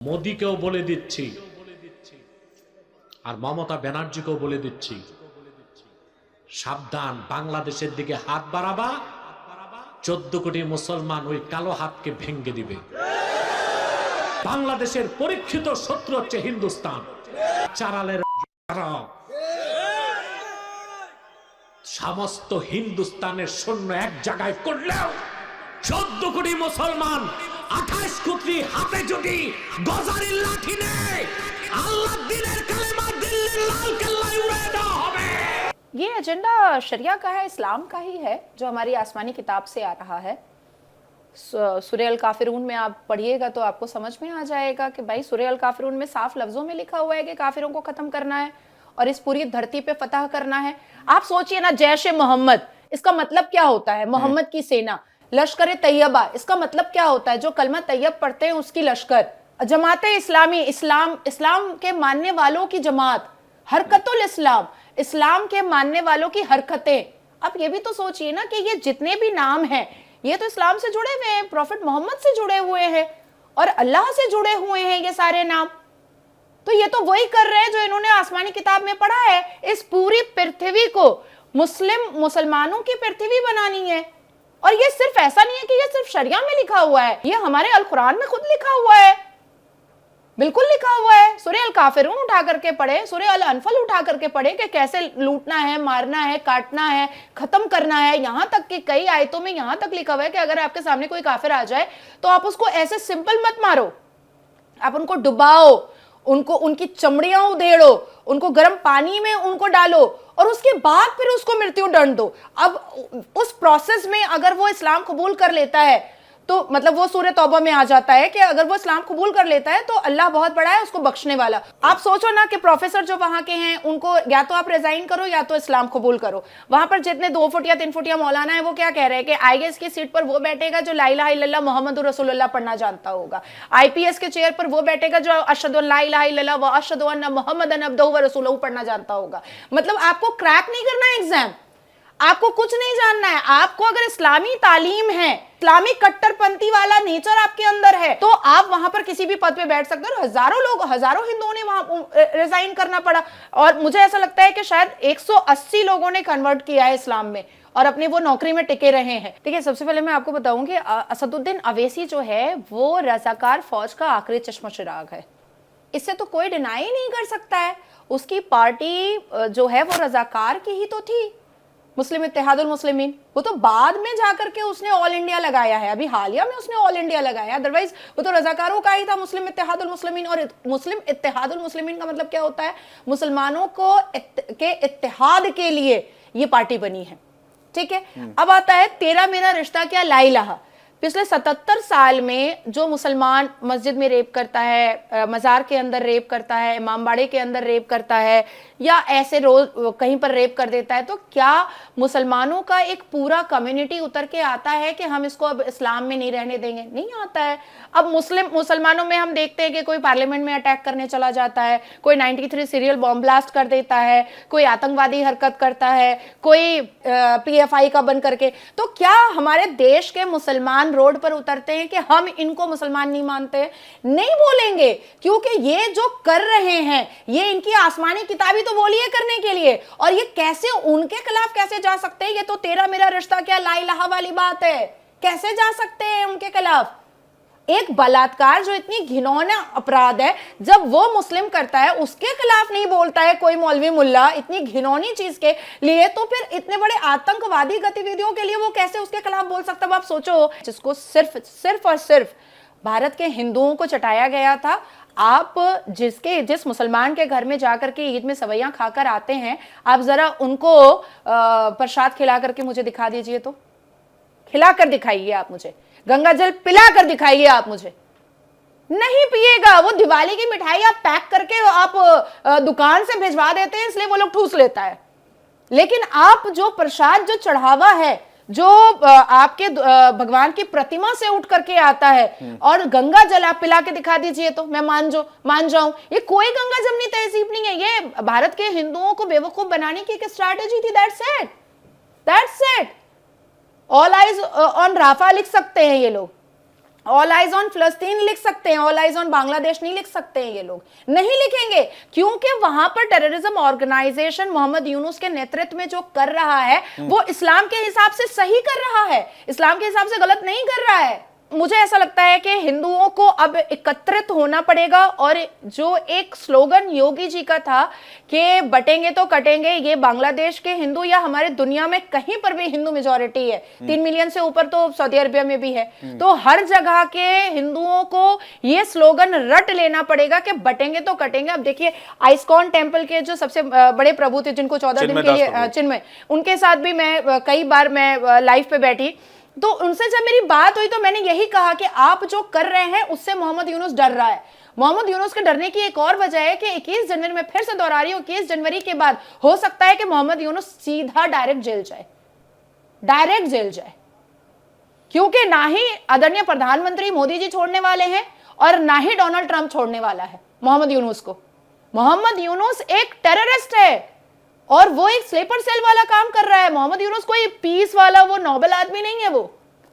মোদিকেও বলে দিচ্ছি আর মমতা ব্যানার্জিকেও বলে দিচ্ছি, সাবধান, বাংলাদেশের দিকে হাত বাড়াবা, 14 কোটি মুসলমান ওই কালো হাতকে ভেঙে দিবে। বাংলাদেশের পরীক্ষিত শত্রু হচ্ছে হিন্দুস্তান। চারালের সমস্ত হিন্দুস্তানের সৈন্য এক জায়গায় করলেও 14 কোটি মুসলমান 28 কোটি হাতে যদি গজারির লাঠি নেয়, আল্লাহর দ্বীনের কালেমা দিল্লির লাল কেল্লায় উড়িয়ে দেওয়া হবে। ये एजेंडा शरिया का है, इस्लाम का ही है, जो हमारी आसमानी किताब से आ रहा है। सूरह अल काफिरून में आप पढ़िएगा तो आपको समझ में आ जाएगा कि भाई सूरह अल काफिरून में साफ लफ्जों में लिखा हुआ है कि काफिरों को खत्म करना है और इस पूरी धरती पे फतह करना है। आप सोचिए ना, जैश ए मोहम्मद, इसका मतलब क्या होता है? मोहम्मद की सेना। लश्कर तैयबा, इसका मतलब क्या होता है? जो कलमा तैयब पढ़ते हैं उसकी लश्कर। जमात इस्लामी, इस्लाम के मानने वालों की जमात। हरकतुल इस्लाम, इस्लाम के मानने वालों की हरकतें। अब ये भी तो सोचिए ना कि ये जितने भी नाम हैं ये तो इस्लाम से जुड़े हुए हैं, प्रॉफिट मोहम्मद से जुड़े हुए हैं और अल्लाह से जुड़े हुए हैं ये सारे नाम। तो ये तो वही कर रहे हैं जो इन्होंने आसमानी किताब में पढ़ा है। इस पूरी पृथ्वी को मुसलमानों की पृथ्वी बनानी है। और ये सिर्फ ऐसा नहीं है कि ये सिर्फ शरिया में लिखा हुआ है, ये हमारे अल कुरान में खुद लिखा हुआ है, बिल्कुल लिखा हुआ है। सूरह अल काफिरून उठा करके पढ़े, सूरह अल अनफल उठा करके पढ़े कि कैसे लूटना है, मारना है, काटना है, खत्म करना है। यहां तक कि कई आयतों में यहां तक लिखा हुआ है कि अगर आपके सामने कोई काफिर आ जाए तो आप उसको ऐसे सिंपल मत मारो, आप उनको डुबाओ, उनको उनकी चमड़ियां उधेड़ो, उनको गर्म पानी में उनको डालो और उसके बाद फिर उसको मृत्यु दंड दो। अब उस प्रोसेस में अगर वो इस्लाम कबूल कर लेता है तो मतलब वो सूरह तौबा में आ जाता है कि अगर वो इस्लाम कबूल कर लेता है तो अल्लाह बहुत बड़ा है, उसको बख्शने वाला। आप सोचो ना कि प्रोफेसर जो वहां के हैं उनको या तो आप रिजाइन करो या तो इस्लाम कबूल करो। वहां पर जितने 2 फुट या 3 फुट या मौलाना है वो क्या कह रहे हैं कि आईएएस की सीट पर वो बैठेगा जो ला इलाहा इल्लल्लाह मुहम्मदुर रसूलुल्लाह पढ़ना जानता होगा, आईपीएस के चेयर पर वो बैठेगा जो अशहदु अन ला इलाहा इल्लल्लाह व अशहदु अन्ना मुहम्मदन अब्दुहु व रसूलुहु पढ़ना जानता होगा। मतलब आपको क्रैक नहीं करना है एग्जाम, आपको कुछ नहीं जानना है। आपको अगर इस्लामी तालीम है, इस्लामी कट्टरपंथी वाला नेचर आपके अंदर है तो आप वहां पर किसी भी पद पे बैठ सकते हो। हजारों हिंदुओं ने वहां रिजाइन करना पड़ा और मुझे ऐसा लगता है कि शायद 180 लोगों ने कन्वर्ट किया है इस्लाम में और अपने वो नौकरी में टिके रहे हैं। ठीक है, सबसे पहले मैं आपको बताऊं कि असदुद्दीन अवैसी जो है वो रजाकार फौज का आखिरी चश्मा चिराग है, इससे तो कोई डिनाई नहीं कर सकता है। उसकी पार्टी जो है वो रजाकार की ही तो थी, मुस्लिम इत्तेहादुल मुस्लिमीन। वो तो बाद में जाकर के उसने ऑल इंडिया लगाया है, अभी हालिया में उसने ऑल इंडिया लगाया, अदरवाइज वो तो रजाकारों का ही था, मुस्लिम इत्तेहादुल मुस्लिमीन। और मुस्लिम इत्तेहादुल मुस्लिमीन का मतलब क्या होता है? मुसलमानों को के इत्तेहाद के लिए ये पार्टी बनी है। ठीक है, अब आता है तेरा मेरा रिश्ता क्या, ला इलाहा। पिछले 77 साल में जो मुसलमान मस्जिद में रेप करता है, मज़ार के अंदर रेप करता है, इमामबाड़े के अंदर रेप करता है या ऐसे रोज कहीं पर रेप कर देता है, तो क्या मुसलमानों का एक पूरा कम्युनिटी उतर के आता है कि हम इसको अब इस्लाम में नहीं रहने देंगे? नहीं आता है। अब मुसलमानों में हम देखते हैं कि कोई पार्लियामेंट में अटैक करने चला जाता है, कोई 93 सीरियल बॉम्ब ब्लास्ट कर देता है, कोई आतंकवादी हरकत करता है, कोई PFI का बन करके। तो क्या हमारे देश के मुसलमान रोड पर उतरते हैं कि हम इनको मुसलमान नहीं मानते? नहीं बोलेंगे, क्योंकि ये जो कर रहे हैं ये इनकी आसमानी किताबी तो बोली है करने के लिए, और ये कैसे उनके खिलाफ कैसे जा सकते हैं? ये तो तेरा मेरा रिश्ता क्या, ला इलाहा वाली बात है। कैसे जा सकते हैं उनके खिलाफ? एक बलात्कार जो इतनी घिनौना अपराध है, जब वो मुस्लिम करता है उसके खिलाफ नहीं बोलता है कोई मौलवी मुल्ला इतनी घिनौनी चीज के लिए, तो फिर इतने बड़े आतंकवादी गतिविधियों के लिए वो कैसे उसके खिलाफ बोल सकता है? आप सोचो, जिसको सिर्फ और सिर्फ भारत के हिंदुओं को चटाया गया था। आप जिस मुसलमान के घर में जाकर के ईद में सवैयां खाकर आते हैं, आप जरा उनको प्रसाद खिला करके मुझे दिखा दीजिए, तो खिला कर दिखाइए आप मुझे, गंगा जल पिला कर दिखाइए आप मुझे। नहीं पिएगा। वो दिवाली की मिठाई आप पैक करके आप दुकान से भिजवा देते हैं इसलिए वो लोग ठूस लेता है, लेकिन आप जो प्रसाद जो चढ़ावा है जो आपके भगवान की प्रतिमा से उठ करके आता है और गंगा जल आप पिला के दिखा दीजिए तो मैं मान जाऊं। ये कोई गंगा जमनी तहजीब नहीं है, ये भारत के हिंदुओं को बेवकूफ बनाने की एक स्ट्रैटेजी थी। That's it. All eyes on Rafah लिख सकते हैं ये लोग। ऑल आइज ऑन फिलिस्तीन लिख सकते हैं, ऑल आइज ऑन बांग्लादेश नहीं लिख सकते हैं, ये लोग नहीं लिखेंगे, क्योंकि वहां पर टेररिज्म ऑर्गेनाइजेशन मोहम्मद यूनुस के नेतृत्व में जो कर रहा है वो इस्लाम के हिसाब से सही कर रहा है, इस्लाम के हिसाब से गलत नहीं कर रहा है। मुझे ऐसा लगता है कि हिंदुओं को अब एकत्रित होना पड़ेगा, और जो एक स्लोगन योगी जी का था कि बटेंगे तो कटेंगे, ये बांग्लादेश के हिंदू या हमारे दुनिया में कहीं पर भी हिंदू मेजॉरिटी है, 3 मिलियन से ऊपर तो सऊदी अरबिया में भी है, तो हर जगह के हिंदुओं को ये स्लोगन रट लेना पड़ेगा कि बटेंगे तो कटेंगे। अब देखिए आइस्कॉन टेम्पल के जो सबसे बड़े प्रभु थे, जिनको 14 दिन के लिए चिन्मय, उनके साथ भी मैं कई बार मैं लाइव पे बैठी, तो उनसे जब मेरी बात हुई तो मैंने यही कहा कि आप जो कर रहे हैं उससे मोहम्मद यूनुस डर रहा है। मोहम्मद यूनुस के डरने की एक और वजह है कि 21 जनवरी में, फिर से दोहरा रही हूं, 21 जनवरी के बाद हो सकता है कि मोहम्मद यूनुस सीधा डायरेक्ट जेल जाए, डायरेक्ट जेल जाए, क्योंकि ना ही आदरणीय प्रधानमंत्री मोदी जी छोड़ने वाले हैं और ना ही डोनाल्ड ट्रंप छोड़ने वाला है मोहम्मद यूनुस को। मोहम्मद यूनुस एक टेररिस्ट है और वो एक स्लीपर सेल वाला काम कर रहा है। मोहम्मद यूनुस कोई पीस वाला वो नोबेल आदमी नहीं है, वो